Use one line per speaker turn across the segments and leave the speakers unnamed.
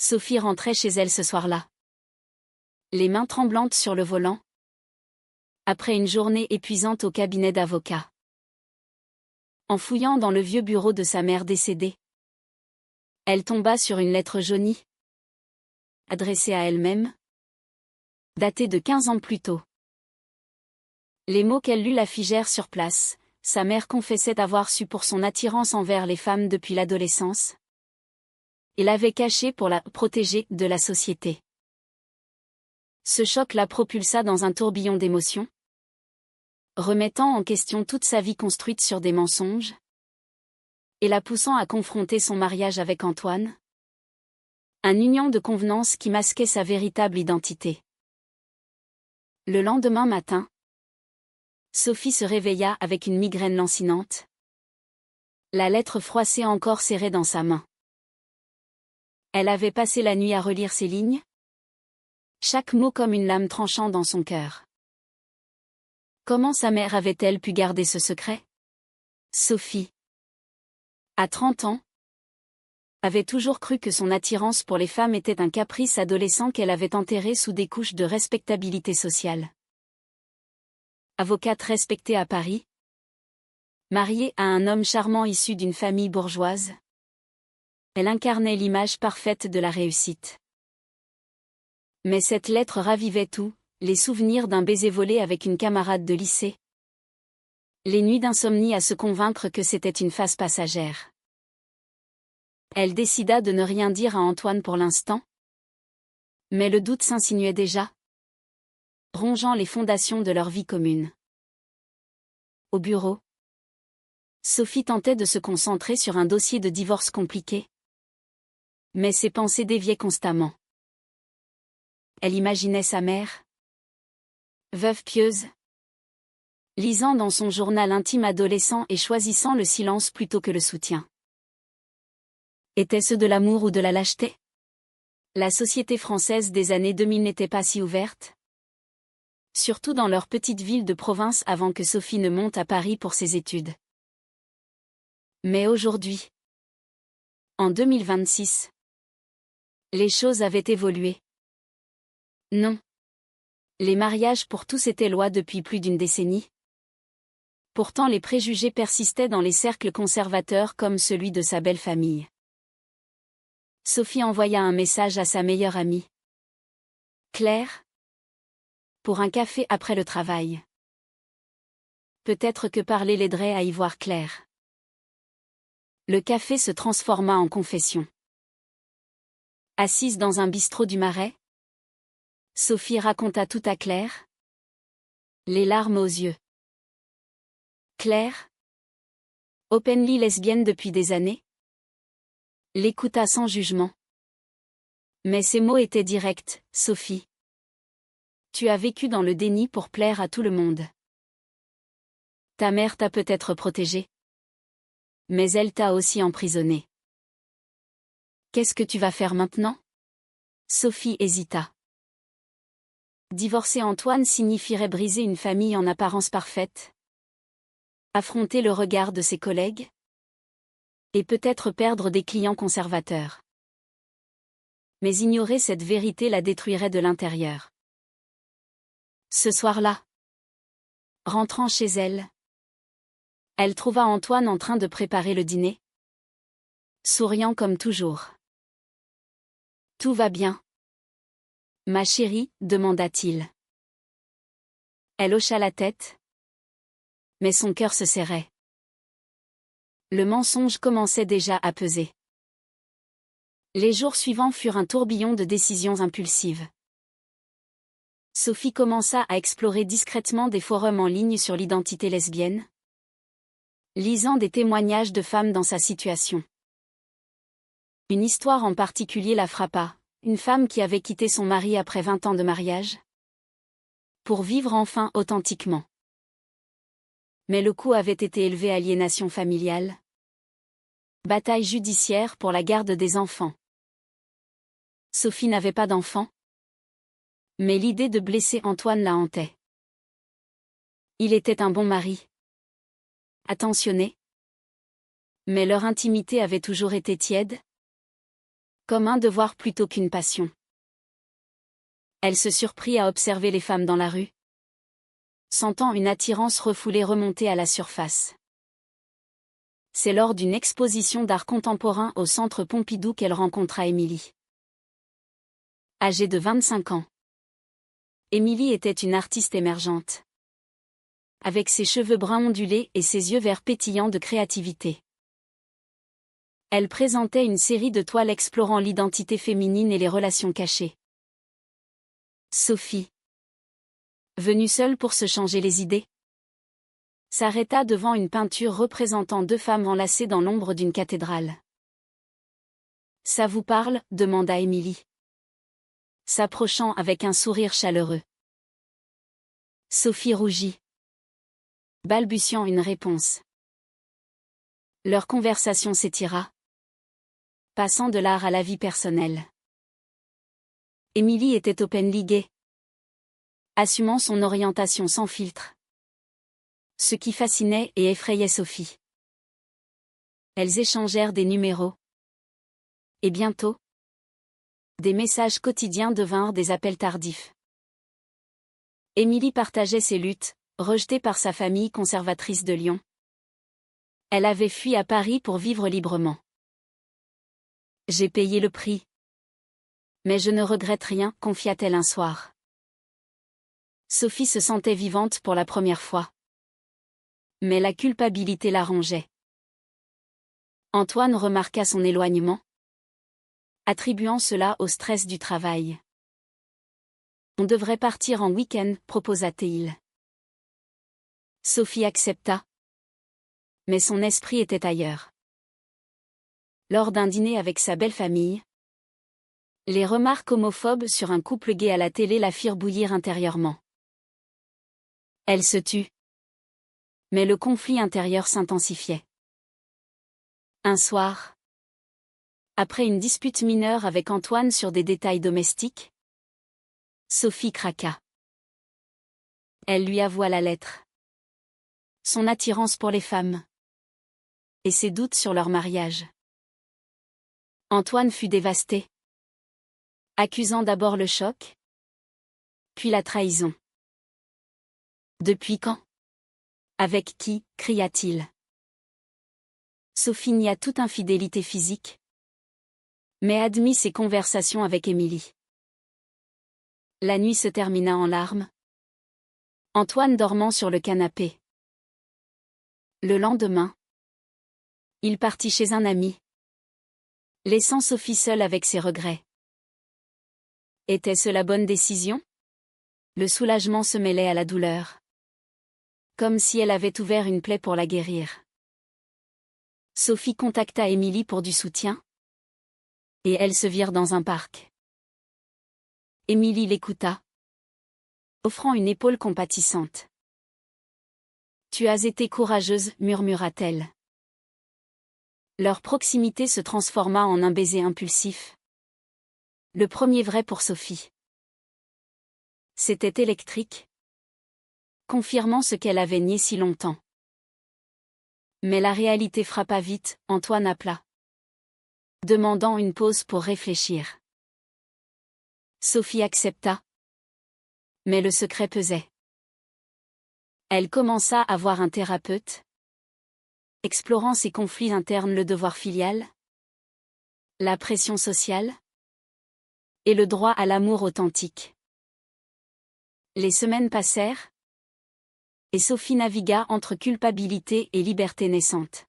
Sophie rentrait chez elle ce soir-là. Les mains tremblantes sur le volant. Après une journée épuisante au cabinet d'avocat. En fouillant dans le vieux bureau de sa mère décédée, elle tomba sur une lettre jaunie, adressée à elle-même, datée de 15 ans plus tôt. Les mots qu'elle lut la figèrent sur place. Sa mère confessait avoir su pour son attirance envers les femmes depuis l'adolescence. Et l'avait cachée pour la protéger de la société. Ce choc la propulsa dans un tourbillon d'émotions, remettant en question toute sa vie construite sur des mensonges, et la poussant à confronter son mariage avec Antoine. Un union de convenance qui masquait sa véritable identité. Le lendemain matin, Sophie se réveilla avec une migraine lancinante. La lettre froissée encore serrée dans sa main. Elle avait passé la nuit à relire ces lignes. Chaque mot comme une lame tranchant dans son cœur. Comment sa mère avait-elle pu garder ce secret? Sophie, à 30 ans, avait toujours cru que son attirance pour les femmes était un caprice adolescent qu'elle avait enterré sous des couches de respectabilité sociale. Avocate respectée à Paris, mariée à un homme charmant issu d'une famille bourgeoise, elle incarnait l'image parfaite de la réussite. Mais cette lettre ravivait tout, les souvenirs d'un baiser volé avec une camarade de lycée. Les nuits d'insomnie à se convaincre que c'était une phase passagère. Elle décida de ne rien dire à Antoine pour l'instant. Mais le doute s'insinuait déjà, rongeant les fondations de leur vie commune. Au bureau, Sophie tentait de se concentrer sur un dossier de divorce compliqué. Mais ses pensées déviaient constamment. Elle imaginait sa mère, veuve pieuse, lisant dans son journal intime adolescent et choisissant le silence plutôt que le soutien. Était-ce de l'amour ou de la lâcheté? La société française des années 2000 n'était pas si ouverte. Surtout dans leur petite ville de province avant que Sophie ne monte à Paris pour ses études. Mais aujourd'hui, en 2026, les choses avaient évolué. Non. Les mariages pour tous étaient loi depuis plus d'une décennie. Pourtant les préjugés persistaient dans les cercles conservateurs comme celui de sa belle famille. Sophie envoya un message à sa meilleure amie. Claire? Pour un café après le travail. Peut-être que parler l'aiderait à y voir clair. Le café se transforma en confession. Assise dans un bistrot du Marais, Sophie raconta tout à Claire. Les larmes aux yeux. Claire, openly lesbienne depuis des années, l'écouta sans jugement. Mais ses mots étaient directs. Sophie, tu as vécu dans le déni pour plaire à tout le monde. Ta mère t'a peut-être protégée. Mais elle t'a aussi emprisonnée. Qu'est-ce que tu vas faire maintenant? Sophie hésita. Divorcer Antoine signifierait briser une famille en apparence parfaite. Affronter le regard de ses collègues. Et peut-être perdre des clients conservateurs. Mais ignorer cette vérité la détruirait de l'intérieur. Ce soir-là, rentrant chez elle, elle trouva Antoine en train de préparer le dîner. Souriant comme toujours. Tout va bien? Ma chérie, demanda-t-il. Elle hocha la tête. Mais son cœur se serrait. Le mensonge commençait déjà à peser. Les jours suivants furent un tourbillon de décisions impulsives. Sophie commença à explorer discrètement des forums en ligne sur l'identité lesbienne, lisant des témoignages de femmes dans sa situation. Une histoire en particulier la frappa, une femme qui avait quitté son mari après 20 ans de mariage, pour vivre enfin authentiquement. Mais le coût avait été élevé: aliénation familiale, bataille judiciaire pour la garde des enfants. Sophie n'avait pas d'enfant, mais l'idée de blesser Antoine la hantait. Il était un bon mari, attentionné, mais leur intimité avait toujours été tiède. Comme un devoir plutôt qu'une passion. Elle se surprit à observer les femmes dans la rue, sentant une attirance refoulée remonter à la surface. C'est lors d'une exposition d'art contemporain au Centre Pompidou qu'elle rencontra Émilie. Âgée de 25 ans. Émilie était une artiste émergente. Avec ses cheveux bruns ondulés et ses yeux verts pétillants de créativité. Elle présentait une série de toiles explorant l'identité féminine et les relations cachées. Sophie, venue seule pour se changer les idées, s'arrêta devant une peinture représentant deux femmes enlacées dans l'ombre d'une cathédrale. « Ça vous parle ?» demanda Émilie, s'approchant avec un sourire chaleureux. Sophie rougit, balbutiant une réponse. Leur conversation s'étira, passant de l'art à la vie personnelle. Émilie était open-liguée, assumant son orientation sans filtre. Ce qui fascinait et effrayait Sophie. Elles échangèrent des numéros. Et bientôt, des messages quotidiens devinrent des appels tardifs. Émilie partageait ses luttes, rejetée par sa famille conservatrice de Lyon. Elle avait fui à Paris pour vivre librement. « J'ai payé le prix. Mais je ne regrette rien », confia-t-elle un soir. Sophie se sentait vivante pour la première fois. Mais la culpabilité la rongeait. Antoine remarqua son éloignement, attribuant cela au stress du travail. « On devrait partir en week-end », proposa-t-il. Sophie accepta. Mais son esprit était ailleurs. Lors d'un dîner avec sa belle famille, les remarques homophobes sur un couple gay à la télé la firent bouillir intérieurement. Elle se tut. Mais le conflit intérieur s'intensifiait. Un soir, après une dispute mineure avec Antoine sur des détails domestiques, Sophie craqua. Elle lui avoua la lettre, son attirance pour les femmes et ses doutes sur leur mariage. Antoine fut dévasté, accusant d'abord le choc, puis la trahison. « Depuis quand ? Avec qui ?» cria-t-il. Sophie nia toute infidélité physique, mais admit ses conversations avec Émilie. La nuit se termina en larmes, Antoine dormant sur le canapé. Le lendemain, il partit chez un ami, laissant Sophie seule avec ses regrets. Était-ce la bonne décision ? Le soulagement se mêlait à la douleur, comme si elle avait ouvert une plaie pour la guérir. Sophie contacta Émilie pour du soutien, et elles se virent dans un parc. Émilie l'écouta, offrant une épaule compatissante. « Tu as été courageuse », murmura-t-elle. Leur proximité se transforma en un baiser impulsif. Le premier vrai pour Sophie. C'était électrique, confirmant ce qu'elle avait nié si longtemps. Mais la réalité frappa vite, Antoine appela, demandant une pause pour réfléchir. Sophie accepta. Mais le secret pesait. Elle commença à voir un thérapeute, explorant ses conflits internes, le devoir filial, la pression sociale et le droit à l'amour authentique. Les semaines passèrent, et Sophie navigua entre culpabilité et liberté naissante.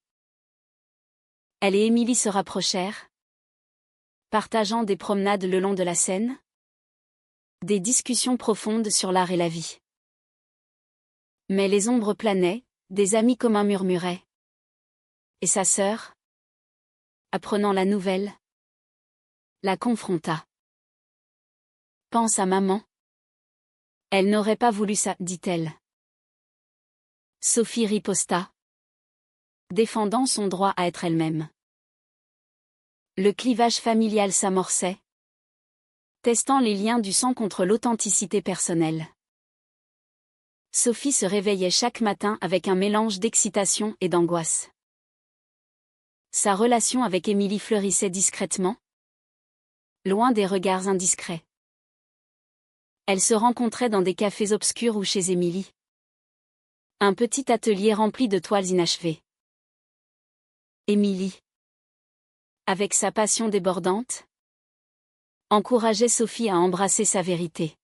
Elle et Émilie se rapprochèrent, partageant des promenades le long de la Seine, des discussions profondes sur l'art et la vie. Mais les ombres planaient, des amis communs murmuraient. Et sa sœur, apprenant la nouvelle, la confronta. « Pense à maman. Elle n'aurait pas voulu ça, dit-elle. » Sophie riposta, défendant son droit à être elle-même. Le clivage familial s'amorçait, testant les liens du sang contre l'authenticité personnelle. Sophie se réveillait chaque matin avec un mélange d'excitation et d'angoisse. Sa relation avec Émilie fleurissait discrètement, loin des regards indiscrets. Elles se rencontraient dans des cafés obscurs ou chez Émilie. Un petit atelier rempli de toiles inachevées. Émilie, avec sa passion débordante, encourageait Sophie à embrasser sa vérité.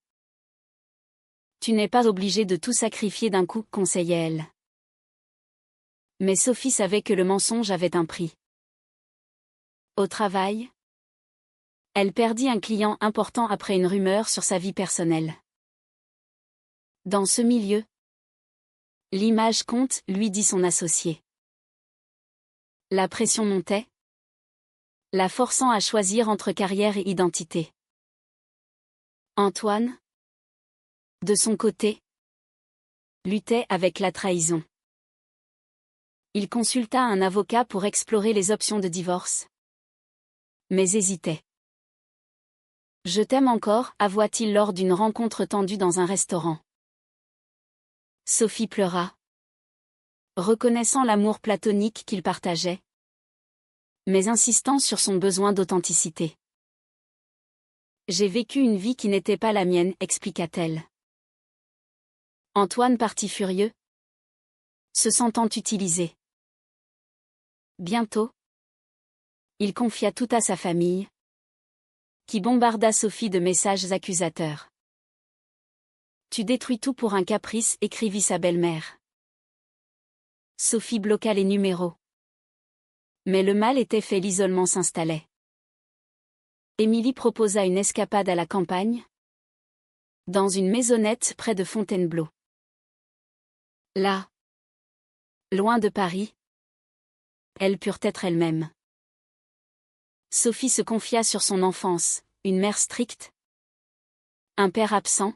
Tu n'es pas obligée de tout sacrifier d'un coup, conseillait-elle. Mais Sophie savait que le mensonge avait un prix. Au travail, elle perdit un client important après une rumeur sur sa vie personnelle. Dans ce milieu, l'image compte, lui dit son associé. La pression montait, la forçant à choisir entre carrière et identité. Antoine, de son côté, luttait avec la trahison. Il consulta un avocat pour explorer les options de divorce. Mais hésitait. Je t'aime encore, avoua-t-il lors d'une rencontre tendue dans un restaurant. Sophie pleura, reconnaissant l'amour platonique qu'ils partageaient, mais insistant sur son besoin d'authenticité. J'ai vécu une vie qui n'était pas la mienne, expliqua-t-elle. Antoine partit furieux, se sentant utilisé. Bientôt, il confia tout à sa famille, qui bombarda Sophie de messages accusateurs. Tu détruis tout pour un caprice, écrivit sa belle-mère. Sophie bloqua les numéros. Mais le mal était fait, l'isolement s'installait. Émilie proposa une escapade à la campagne, dans une maisonnette près de Fontainebleau. Là, loin de Paris, elles purent être elles-mêmes. Sophie se confia sur son enfance, une mère stricte, un père absent,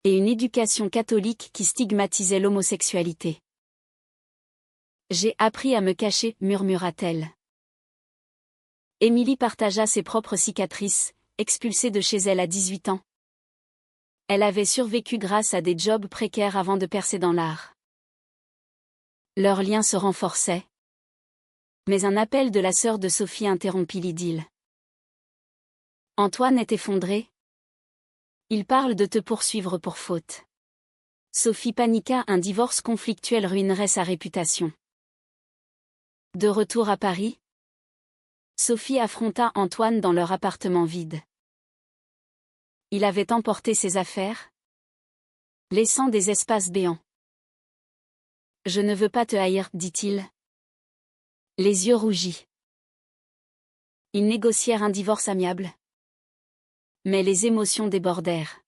et une éducation catholique qui stigmatisait l'homosexualité. J'ai appris à me cacher, murmura-t-elle. Émilie partagea ses propres cicatrices, expulsée de chez elle à 18 ans. Elle avait survécu grâce à des jobs précaires avant de percer dans l'art. Leur lien se renforçait. Mais un appel de la sœur de Sophie interrompit l'idylle. Antoine est effondré. Il parle de te poursuivre pour faute. Sophie paniqua, un divorce conflictuel ruinerait sa réputation. De retour à Paris, Sophie affronta Antoine dans leur appartement vide. Il avait emporté ses affaires, laissant des espaces béants. Je ne veux pas te haïr, dit-il, les yeux rougis. Ils négocièrent un divorce amiable. Mais les émotions débordèrent.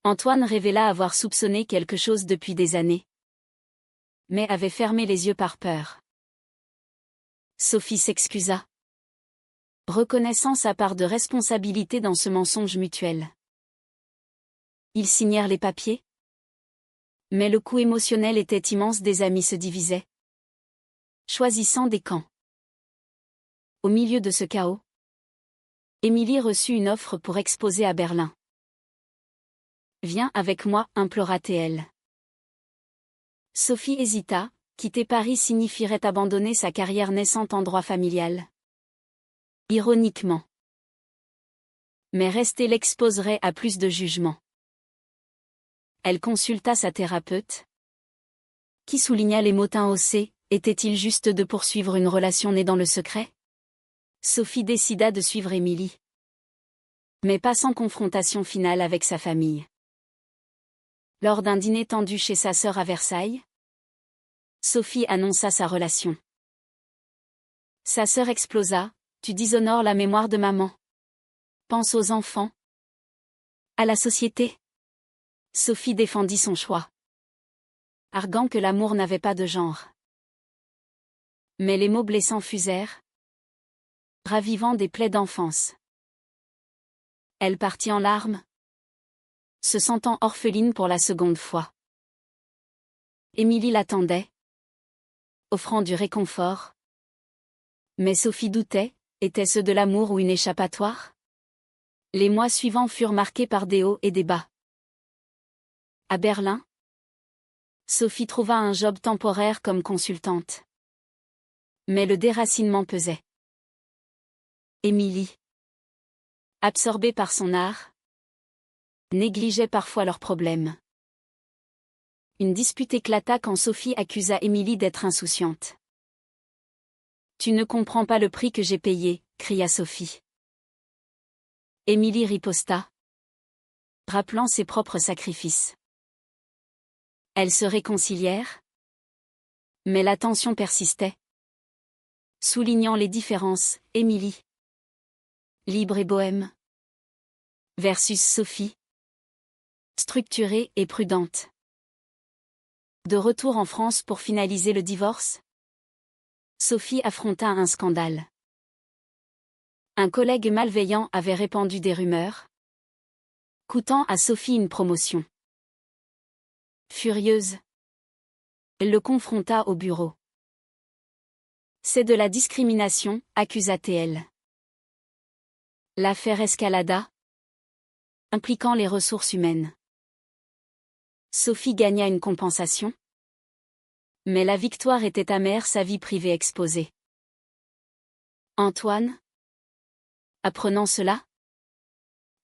Antoine révéla avoir soupçonné quelque chose depuis des années, mais avait fermé les yeux par peur. Sophie s'excusa, reconnaissant sa part de responsabilité dans ce mensonge mutuel. Ils signèrent les papiers, mais le coût émotionnel était immense, des amis se divisaient, choisissant des camps. Au milieu de ce chaos, Émilie reçut une offre pour exposer à Berlin. Viens avec moi, implora-t-elle. Sophie hésita, quitter Paris signifierait abandonner sa carrière naissante en droit familial. Ironiquement. Mais rester l'exposerait à plus de jugement. Elle consulta sa thérapeute, qui souligna les mots haussés. Était-il juste de poursuivre une relation née dans le secret? Sophie décida de suivre Émilie. Mais pas sans confrontation finale avec sa famille. Lors d'un dîner tendu chez sa sœur à Versailles, Sophie annonça sa relation. Sa sœur explosa, tu déshonores la mémoire de maman. Pense aux enfants. À la société. Sophie défendit son choix, arguant que l'amour n'avait pas de genre. Mais les mots blessants fusèrent, ravivant des plaies d'enfance. Elle partit en larmes, se sentant orpheline pour la seconde fois. Émilie l'attendait, offrant du réconfort. Mais Sophie doutait, était-ce de l'amour ou une échappatoire? Les mois suivants furent marqués par des hauts et des bas. À Berlin, Sophie trouva un job temporaire comme consultante. Mais le déracinement pesait. Émilie, absorbée par son art, négligeait parfois leurs problèmes. Une dispute éclata quand Sophie accusa Émilie d'être insouciante. « Tu ne comprends pas le prix que j'ai payé », cria Sophie. Émilie riposta, rappelant ses propres sacrifices. Elles se réconcilièrent, mais la tension persistait. Soulignant les différences, Émilie, libre et bohème, versus Sophie, structurée et prudente. De retour en France pour finaliser le divorce, Sophie affronta un scandale. Un collègue malveillant avait répandu des rumeurs, coûtant à Sophie une promotion. Furieuse, elle le confronta au bureau. « C'est de la discrimination », accusa-t-elle. L'affaire escalada, impliquant les ressources humaines. Sophie gagna une compensation, mais la victoire était amère, sa vie privée exposée. Antoine, apprenant cela,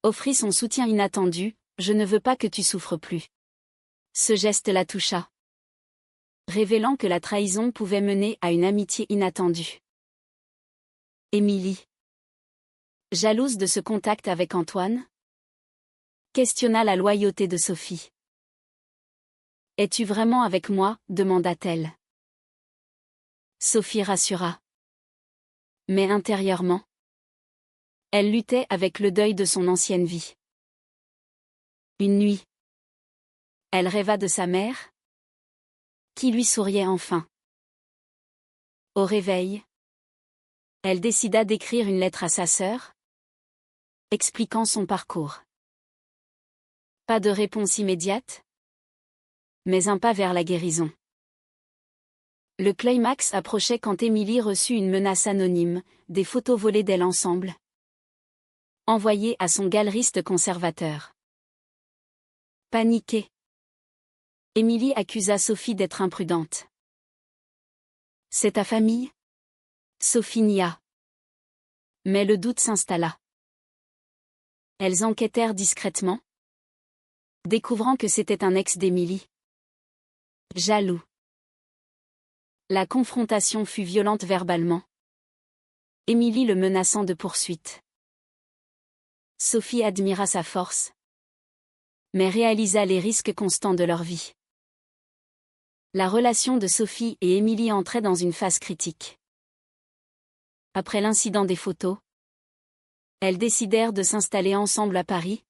offrit son soutien inattendu. « Je ne veux pas que tu souffres plus. » Ce geste la toucha, révélant que la trahison pouvait mener à une amitié inattendue. Émilie, jalouse de ce contact avec Antoine, questionna la loyauté de Sophie. « Es-tu vraiment avec moi ?» demanda-t-elle. Sophie rassura. Mais intérieurement, elle luttait avec le deuil de son ancienne vie. Une nuit, elle rêva de sa mère, qui lui souriait enfin. Au réveil, elle décida d'écrire une lettre à sa sœur, expliquant son parcours. Pas de réponse immédiate, mais un pas vers la guérison. Le climax approchait quand Émilie reçut une menace anonyme, des photos volées d'elle ensemble, envoyées à son galeriste conservateur. Paniquée, Émilie accusa Sophie d'être imprudente. « C'est ta famille ?» Sophie nia. Mais le doute s'installa. Elles enquêtèrent discrètement, découvrant que c'était un ex d'Émilie. Jaloux. La confrontation fut violente verbalement, Émilie le menaçant de poursuites. Sophie admira sa force, mais réalisa les risques constants de leur vie. La relation de Sophie et Émilie entrait dans une phase critique. Après l'incident des photos, elles décidèrent de s'installer ensemble à Paris,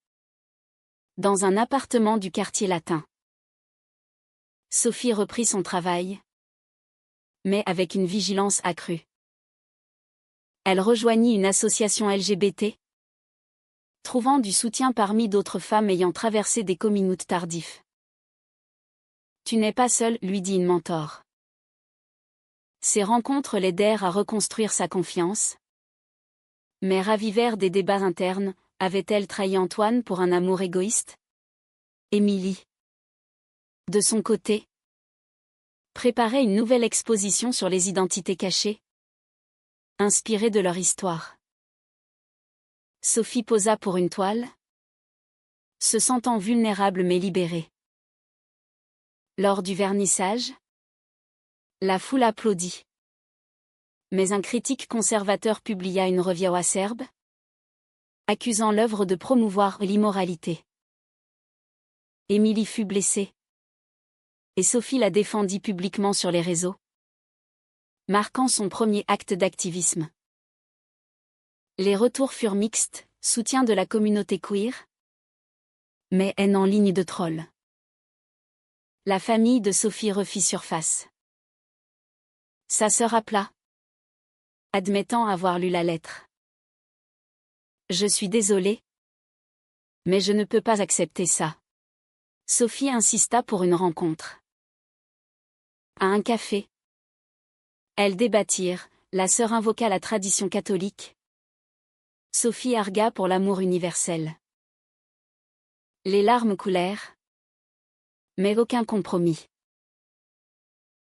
dans un appartement du quartier latin. Sophie reprit son travail, mais avec une vigilance accrue. Elle rejoignit une association LGBT, trouvant du soutien parmi d'autres femmes ayant traversé des coming out tardifs. « Tu n'es pas seule », lui dit une mentor. Ces rencontres l'aidèrent à reconstruire sa confiance, mais ravivèrent des débats internes. Avait-elle trahi Antoine pour un amour égoïste ? Émilie, de son côté, préparait une nouvelle exposition sur les identités cachées, inspirée de leur histoire. Sophie posa pour une toile, se sentant vulnérable mais libérée. Lors du vernissage, la foule applaudit. Mais un critique conservateur publia une review acerbe, accusant l'œuvre de promouvoir l'immoralité. Émilie fut blessée, et Sophie la défendit publiquement sur les réseaux, marquant son premier acte d'activisme. Les retours furent mixtes, soutien de la communauté queer, mais haine en ligne de trolls. La famille de Sophie refit surface. Sa sœur appela, admettant avoir lu la lettre. « Je suis désolée, mais je ne peux pas accepter ça. » Sophie insista pour une rencontre. À un café, elles débattirent, la sœur invoqua la tradition catholique. Sophie argua pour l'amour universel. Les larmes coulèrent, mais aucun compromis.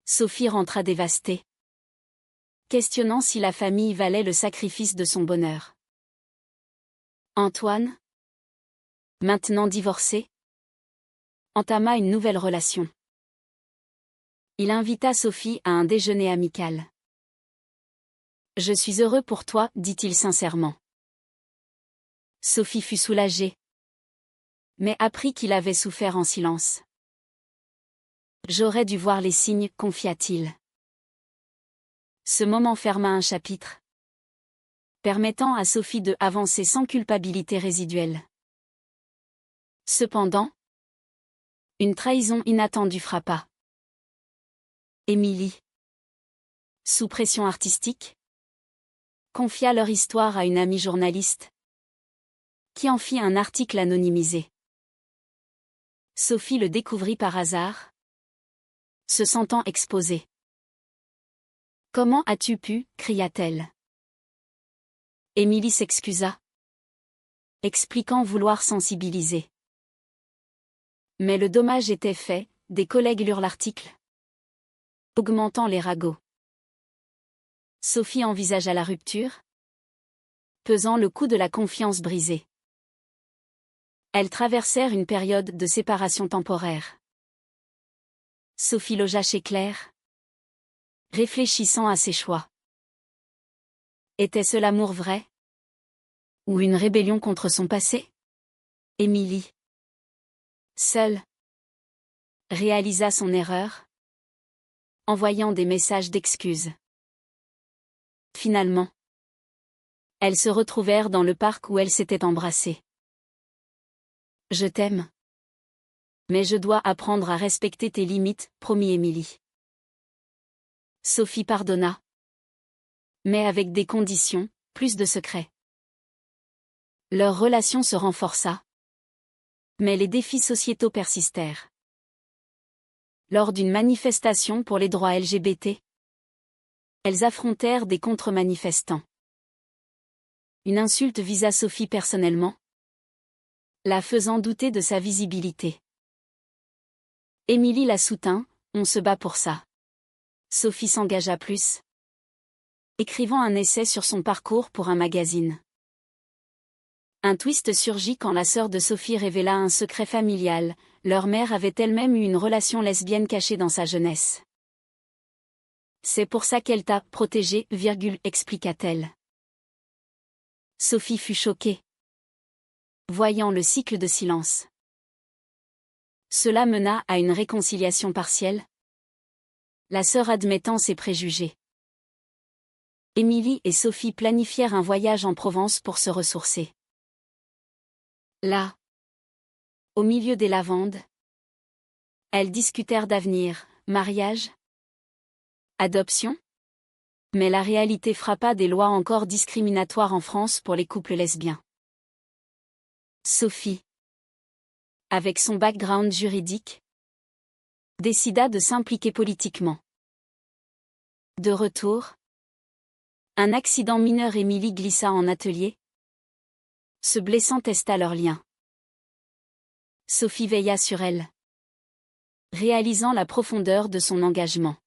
Sophie rentra dévastée, questionnant si la famille valait le sacrifice de son bonheur. Antoine, maintenant divorcé, entama une nouvelle relation. Il invita Sophie à un déjeuner amical. « Je suis heureux pour toi, dit-il sincèrement. » Sophie fut soulagée, mais apprit qu'il avait souffert en silence. « J'aurais dû voir les signes, confia-t-il. » Ce moment ferma un chapitre, permettant à Sophie de avancer sans culpabilité résiduelle. Cependant, une trahison inattendue frappa. Émilie, sous pression artistique, confia leur histoire à une amie journaliste, qui en fit un article anonymisé. Sophie le découvrit par hasard, se sentant exposée. « Comment as-tu pu » cria-t-elle. Émilie s'excusa, expliquant vouloir sensibiliser. Mais le dommage était fait, des collègues lurent l'article, augmentant les ragots. Sophie envisagea la rupture, pesant le coup de la confiance brisée. Elles traversèrent une période de séparation temporaire. Sophie logea chez Claire, réfléchissant à ses choix. Était-ce l'amour vrai? Ou une rébellion contre son passé? Émilie, seule, réalisa son erreur, envoyant des messages d'excuses. Finalement, elles se retrouvèrent dans le parc où elles s'étaient embrassées. « Je t'aime. Mais je dois apprendre à respecter tes limites, promit Émilie. » Sophie pardonna, mais avec des conditions, plus de secrets. Leur relation se renforça, mais les défis sociétaux persistèrent. Lors d'une manifestation pour les droits LGBT, elles affrontèrent des contre-manifestants. Une insulte visa Sophie personnellement, la faisant douter de sa visibilité. Émilie la soutint, on se bat pour ça. Sophie s'engagea plus, écrivant un essai sur son parcours pour un magazine. Un twist surgit quand la sœur de Sophie révéla un secret familial, leur mère avait elle-même eu une relation lesbienne cachée dans sa jeunesse. « C'est pour ça qu'elle t'a protégée, expliqua-t-elle. Sophie fut choquée, voyant le cycle de silence. Cela mena à une réconciliation partielle, la sœur admettant ses préjugés. Émilie et Sophie planifièrent un voyage en Provence pour se ressourcer. Là, au milieu des lavandes, elles discutèrent d'avenir, mariage, adoption. Mais la réalité frappa des lois encore discriminatoires en France pour les couples lesbiens. Sophie, avec son background juridique, décida de s'impliquer politiquement. De retour, un accident mineur, Émilie glissa en atelier, se blessant, testa leur lien. Sophie veilla sur elle, réalisant la profondeur de son engagement.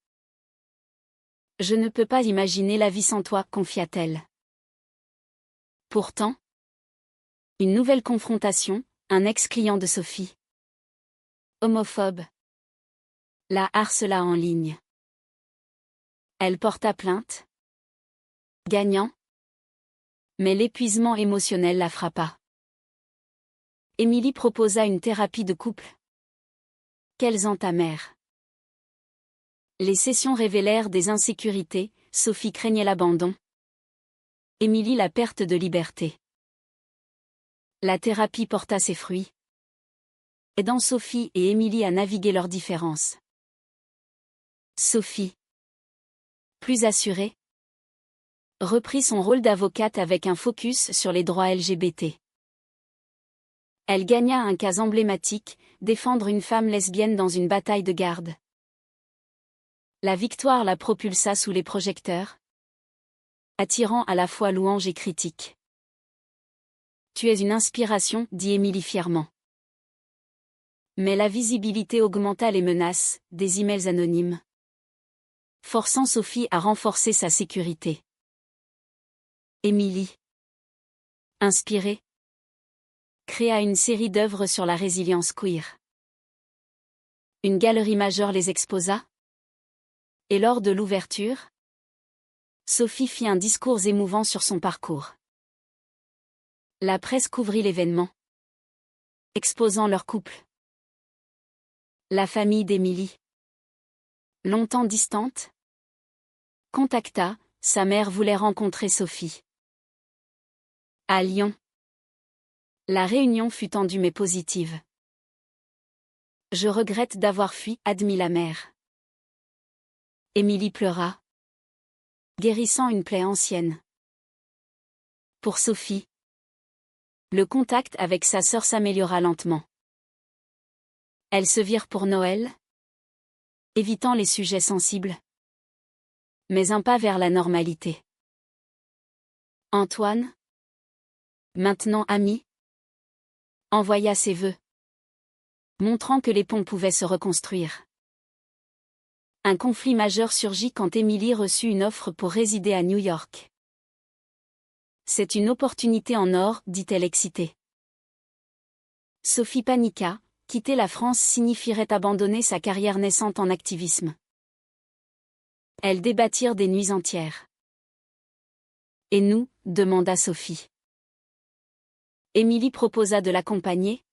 « Je ne peux pas imaginer la vie sans toi », confia-t-elle. Pourtant, une nouvelle confrontation, un ex-client de Sophie, homophobe, la harcela en ligne. Elle porta plainte, gagnant, mais l'épuisement émotionnel la frappa. Émilie proposa une thérapie de couple, qu'elles entamèrent. Les sessions révélèrent des insécurités, Sophie craignait l'abandon, Émilie la perte de liberté. La thérapie porta ses fruits, aidant Sophie et Émilie à naviguer leurs différences. Sophie, plus assurée, reprit son rôle d'avocate avec un focus sur les droits LGBT. Elle gagna un cas emblématique, défendre une femme lesbienne dans une bataille de garde. La victoire la propulsa sous les projecteurs, attirant à la fois louanges et critiques. « Tu es une inspiration », dit Émilie fièrement. Mais la visibilité augmenta les menaces, des emails anonymes, forçant Sophie à renforcer sa sécurité. Émilie, inspirée, créa une série d'œuvres sur la résilience queer. Une galerie majeure les exposa. Et lors de l'ouverture, Sophie fit un discours émouvant sur son parcours. La presse couvrit l'événement, exposant leur couple. La famille d'Émilie, longtemps distante, contacta, sa mère voulait rencontrer Sophie. À Lyon, la réunion fut tendue mais positive. Je regrette d'avoir fui, admit la mère. Émilie pleura, guérissant une plaie ancienne. Pour Sophie, le contact avec sa sœur s'améliora lentement. Elles se virent pour Noël, évitant les sujets sensibles. Mais un pas vers la normalité. Antoine, maintenant ami, envoya ses vœux, montrant que les ponts pouvaient se reconstruire. Un conflit majeur surgit quand Émilie reçut une offre pour résider à New York. C'est une opportunité en or, dit-elle excitée. Sophie paniqua, quitter la France signifierait abandonner sa carrière naissante en activisme. Elles débattirent des nuits entières. Et nous, demanda Sophie. Émilie proposa de l'accompagner.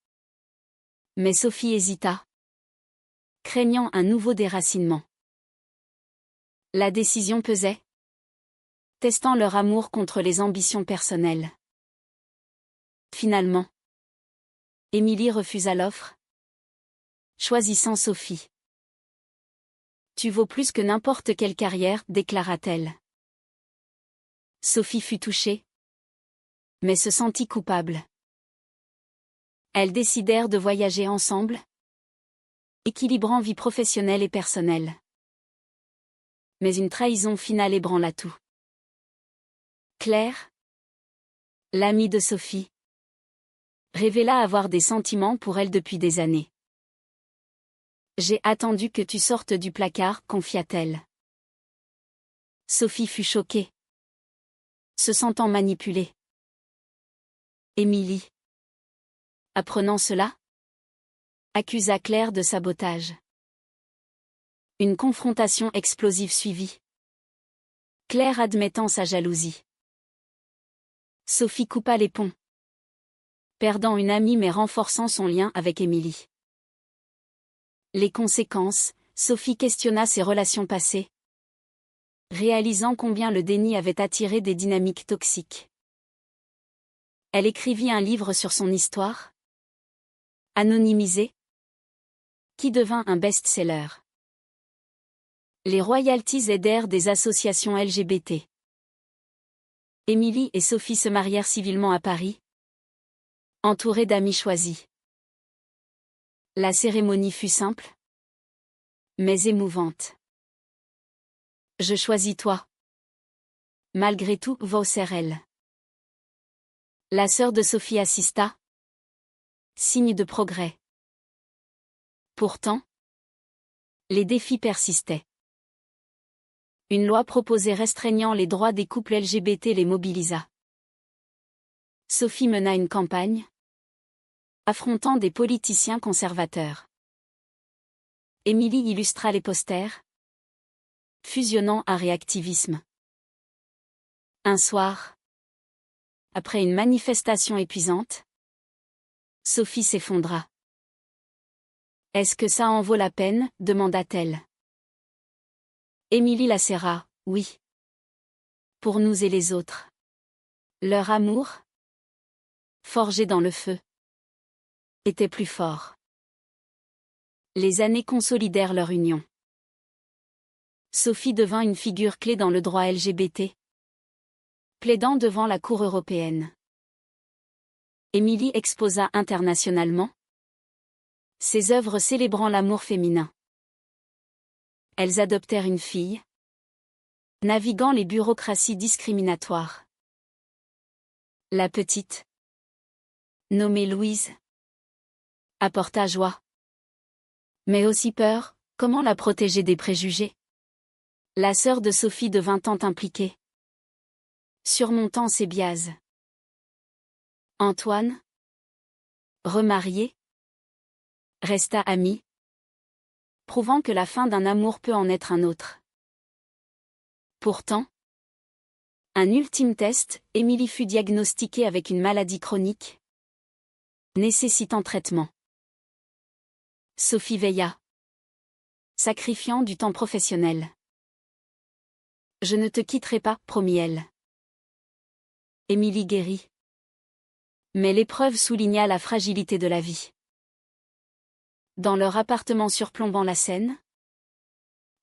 Mais Sophie hésita, craignant un nouveau déracinement. La décision pesait, testant leur amour contre les ambitions personnelles. Finalement, Émilie refusa l'offre, choisissant Sophie. Tu vaux plus que n'importe quelle carrière, déclara-t-elle. Sophie fut touchée, mais se sentit coupable. Elles décidèrent de voyager ensemble, équilibrant vie professionnelle et personnelle. Mais une trahison finale ébranla tout. Claire, l'amie de Sophie, révéla avoir des sentiments pour elle depuis des années. J'ai attendu que tu sortes du placard, confia-t-elle. Sophie fut choquée, se sentant manipulée. Émilie, apprenant cela, accusa Claire de sabotage. Une confrontation explosive suivit. Claire admettant sa jalousie. Sophie coupa les ponts, perdant une amie mais renforçant son lien avec Émilie. Les conséquences, Sophie questionna ses relations passées, réalisant combien le déni avait attiré des dynamiques toxiques. Elle écrivit un livre sur son histoire, anonymisé, qui devint un best-seller. Les royalties aidèrent des associations LGBT. Émilie et Sophie se marièrent civilement à Paris, entourées d'amis choisis. La cérémonie fut simple, mais émouvante. Je choisis toi. Malgré tout, vocèrent-elles. La sœur de Sophie assista. Signe de progrès. Pourtant, les défis persistaient. Une loi proposée restreignant les droits des couples LGBT les mobilisa. Sophie mena une campagne, affrontant des politiciens conservateurs. Émilie illustra les posters, fusionnant art et activisme. Un soir, après une manifestation épuisante, Sophie s'effondra. « Est-ce que ça en vaut la peine ?» demanda-t-elle. Émilie la serra, « Oui. Pour nous et les autres. » Leur amour, forgé dans le feu, était plus fort. Les années consolidèrent leur union. Sophie devint une figure clé dans le droit LGBT, plaidant devant la Cour européenne. Émilie exposa internationalement ses œuvres célébrant l'amour féminin. Elles adoptèrent une fille, naviguant les bureaucraties discriminatoires. La petite, nommée Louise, apporta joie. Mais aussi peur, comment la protéger des préjugés? La sœur de Sophie devint tant impliquée, surmontant ses biases. Antoine, remarié, resta ami, prouvant que la fin d'un amour peut en être un autre. Pourtant, un ultime test, Émilie fut diagnostiquée avec une maladie chronique, nécessitant traitement. Sophie veilla, sacrifiant du temps professionnel. Je ne te quitterai pas, promit-elle. Émilie guérit. Mais l'épreuve souligna la fragilité de la vie. Dans leur appartement surplombant la Seine,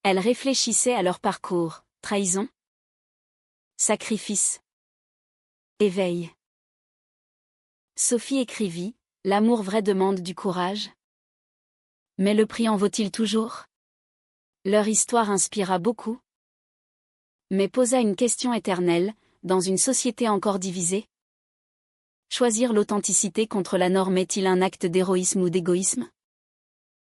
elles réfléchissaient à leur parcours, trahison, sacrifice, éveil. Sophie écrivit, l'amour vrai demande du courage. Mais le prix en vaut-il toujours? Leur histoire inspira beaucoup, mais posa une question éternelle, dans une société encore divisée. Choisir l'authenticité contre la norme est-il un acte d'héroïsme ou d'égoïsme?